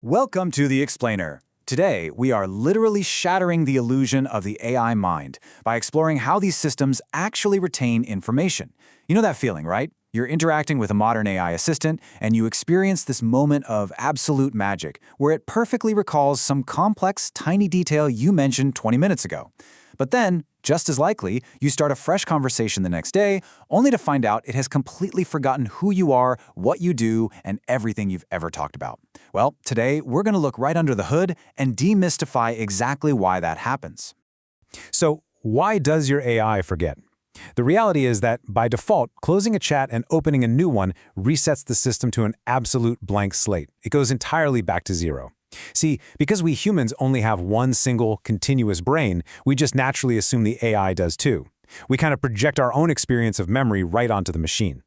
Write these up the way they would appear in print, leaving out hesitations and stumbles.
Welcome to The Explainer. Today, we are literally shattering the illusion of the AI mind by exploring how these systems actually retain information. You know that feeling, right? You're interacting with a modern AI assistant, and you experience this moment of absolute magic, where it perfectly recalls some complex, tiny detail you mentioned 20 minutes ago. But then, just as likely, you start a fresh conversation the next day, only to find out it has completely forgotten who you are, what you do, and everything you've ever talked about. Well, today, we're going to look right under the hood and demystify exactly why that happens. So, why does your AI forget? The reality is that, by default, closing a chat and opening a new one resets the system to an absolute blank slate. It goes entirely back to zero. See, because we humans only have one single, continuous brain, we just naturally assume the AI does too. We kind of project our own experience of memory right onto the machine.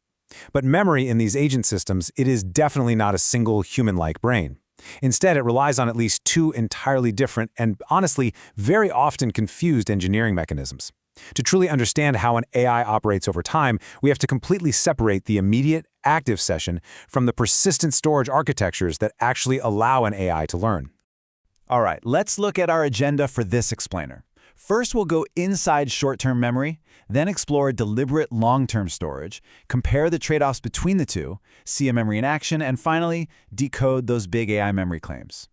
But memory in these agent systems, it is definitely not a single human-like brain. Instead, it relies on at least two entirely different and, honestly, very often confused engineering mechanisms. To truly understand how an AI operates over time, we have to completely separate the immediate, active session from the persistent storage architectures that actually allow an AI to learn. All right, let's look at our agenda for this explainer. First, we'll go inside short-term memory, then explore deliberate long-term storage, compare the trade-offs between the two, see a memory in action, and finally, decode those big AI memory claims.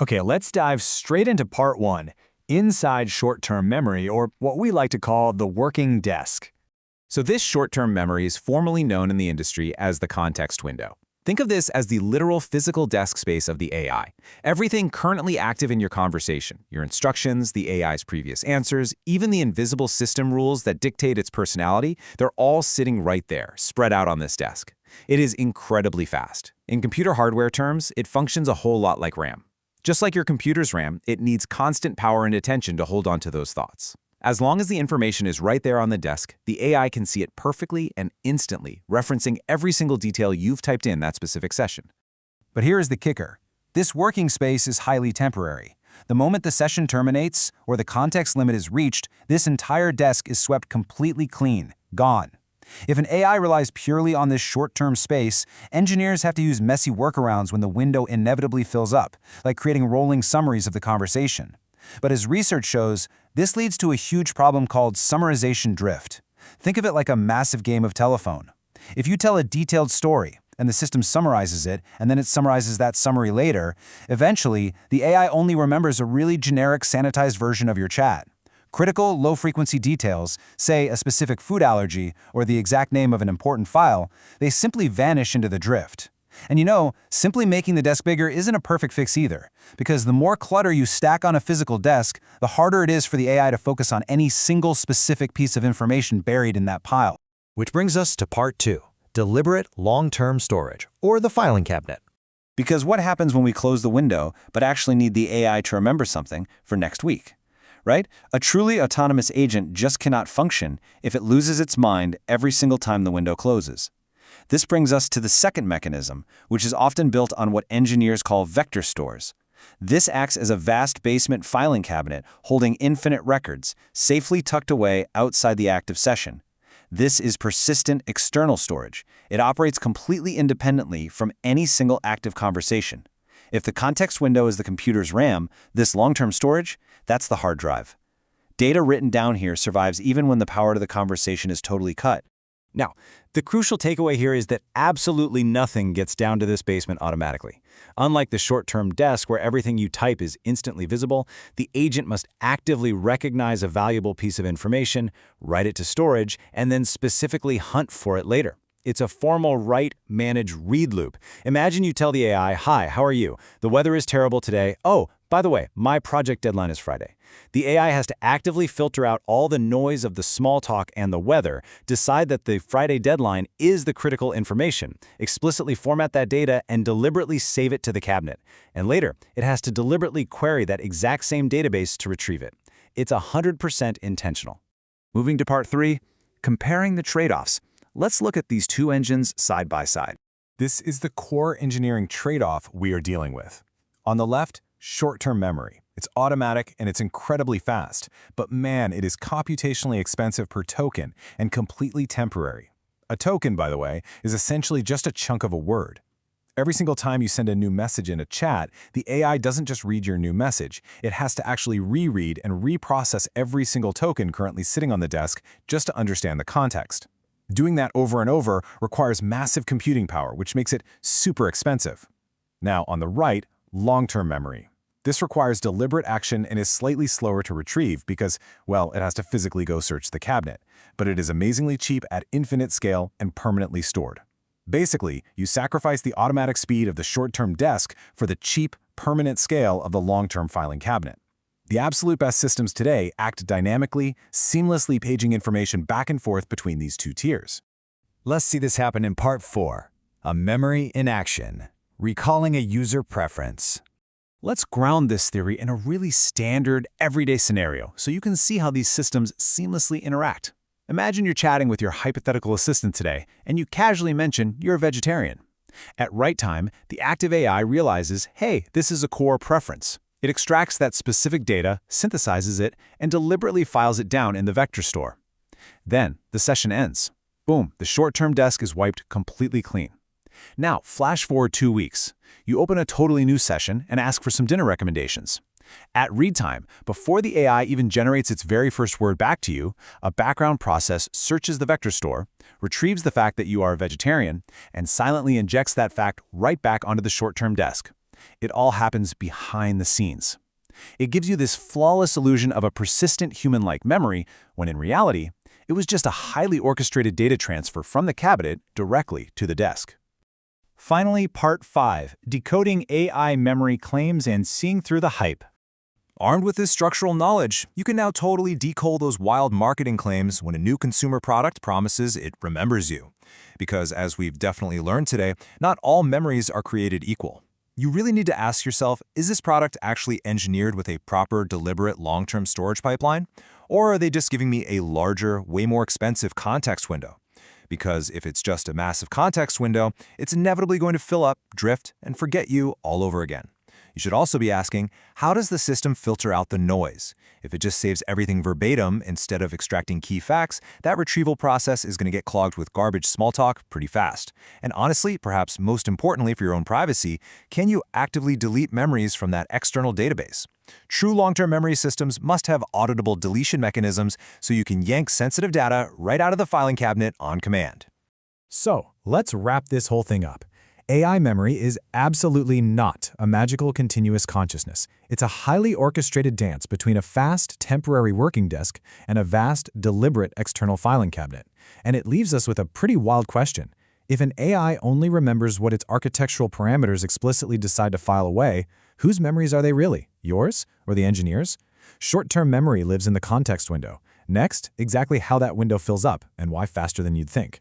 Okay, let's dive straight into part one, inside short-term memory, or what we like to call the working desk. So this short-term memory is formally known in the industry as the context window. Think of this as the literal physical desk space of the AI. Everything currently active in your conversation, your instructions, the AI's previous answers, even the invisible system rules that dictate its personality, they're all sitting right there, spread out on this desk. It is incredibly fast. In computer hardware terms, it functions a whole lot like RAM. Just like your computer's RAM, it needs constant power and attention to hold on to those thoughts. As long as the information is right there on the desk, the AI can see it perfectly and instantly, referencing every single detail you've typed in that specific session. But here is the kicker. This working space is highly temporary. The moment the session terminates or the context limit is reached, this entire desk is swept completely clean, gone. If an AI relies purely on this short-term space, engineers have to use messy workarounds when the window inevitably fills up, like creating rolling summaries of the conversation. But as research shows, this leads to a huge problem called summarization drift. Think of it like a massive game of telephone. If you tell a detailed story, and the system summarizes it, and then it summarizes that summary later, eventually, the AI only remembers a really generic sanitized version of your chat. Critical, low-frequency details, say a specific food allergy or the exact name of an important file, they simply vanish into the drift. And you know, simply making the desk bigger isn't a perfect fix either, because the more clutter you stack on a physical desk, the harder it is for the AI to focus on any single specific piece of information buried in that pile. Which brings us to part two, deliberate long-term storage, or the filing cabinet. Because what happens when we close the window but actually need the AI to remember something for next week? Right? A truly autonomous agent just cannot function if it loses its mind every single time the window closes. This brings us to the second mechanism, which is often built on what engineers call vector stores. This acts as a vast basement filing cabinet holding infinite records, safely tucked away outside the active session. This is persistent external storage. It operates completely independently from any single active conversation. If the context window is the computer's RAM, this long-term storage, that's the hard drive. Data written down here survives even when the power to the conversation is totally cut. Now, the crucial takeaway here is that absolutely nothing gets down to this basement automatically. Unlike the short-term desk where everything you type is instantly visible, the agent must actively recognize a valuable piece of information, write it to storage, and then specifically hunt for it later. It's a formal write, manage, read loop. Imagine you tell the AI, "Hi, how are you? The weather is terrible today. Oh, by the way, my project deadline is Friday." The AI has to actively filter out all the noise of the small talk and the weather, decide that the Friday deadline is the critical information, explicitly format that data, and deliberately save it to the cabinet. And later, it has to deliberately query that exact same database to retrieve it. It's 100% intentional. Moving to part three, comparing the trade-offs. Let's look at these two engines side by side. This is the core engineering trade-off we are dealing with. On the left, short-term memory. It's automatic and it's incredibly fast, but man, it is computationally expensive per token and completely temporary. A token, by the way, is essentially just a chunk of a word. Every single time you send a new message in a chat, the AI doesn't just read your new message. It has to actually reread and reprocess every single token currently sitting on the desk just to understand the context. Doing that over and over requires massive computing power, which makes it super expensive. Now, on the right, long-term memory. This requires deliberate action and is slightly slower to retrieve because, well, it has to physically go search the cabinet. But it is amazingly cheap at infinite scale and permanently stored. Basically, you sacrifice the automatic speed of the short-term desk for the cheap, permanent scale of the long-term filing cabinet. The absolute best systems today act dynamically, seamlessly paging information back and forth between these two tiers. Let's see this happen in part 4, a memory in action, recalling a user preference. Let's ground this theory in a really standard, everyday scenario so you can see how these systems seamlessly interact. Imagine you're chatting with your hypothetical assistant today, and you casually mention you're a vegetarian. At right time, the active AI realizes, hey, this is a core preference. It extracts that specific data, synthesizes it, and deliberately files it down in the vector store. Then, the session ends. Boom, the short-term desk is wiped completely clean. Now, flash forward 2 weeks. You open a totally new session and ask for some dinner recommendations. At read time, before the AI even generates its very first word back to you, a background process searches the vector store, retrieves the fact that you are a vegetarian, and silently injects that fact right back onto the short-term desk. It all happens behind the scenes. It gives you this flawless illusion of a persistent human-like memory, when in reality, it was just a highly orchestrated data transfer from the cabinet directly to the desk. Finally, Part 5, Decoding AI Memory Claims and Seeing Through the Hype. Armed with this structural knowledge, you can now totally decode those wild marketing claims when a new consumer product promises it remembers you. Because as we've definitely learned today, not all memories are created equal. You really need to ask yourself, is this product actually engineered with a proper, deliberate, long-term storage pipeline? Or are they just giving me a larger, way more expensive context window? Because if it's just a massive context window, it's inevitably going to fill up, drift, and forget you all over again. You should also be asking, how does the system filter out the noise? If it just saves everything verbatim instead of extracting key facts, that retrieval process is going to get clogged with garbage small talk pretty fast. And honestly, perhaps most importantly for your own privacy, can you actively delete memories from that external database? True long-term memory systems must have auditable deletion mechanisms so you can yank sensitive data right out of the filing cabinet on command. So, let's wrap this whole thing up. AI memory is absolutely not a magical continuous consciousness. It's a highly orchestrated dance between a fast, temporary working desk and a vast, deliberate external filing cabinet. And it leaves us with a pretty wild question. If an AI only remembers what its architectural parameters explicitly decide to file away, whose memories are they really? Yours or the engineer's? Short-term memory lives in the context window. Next, exactly how that window fills up and why faster than you'd think.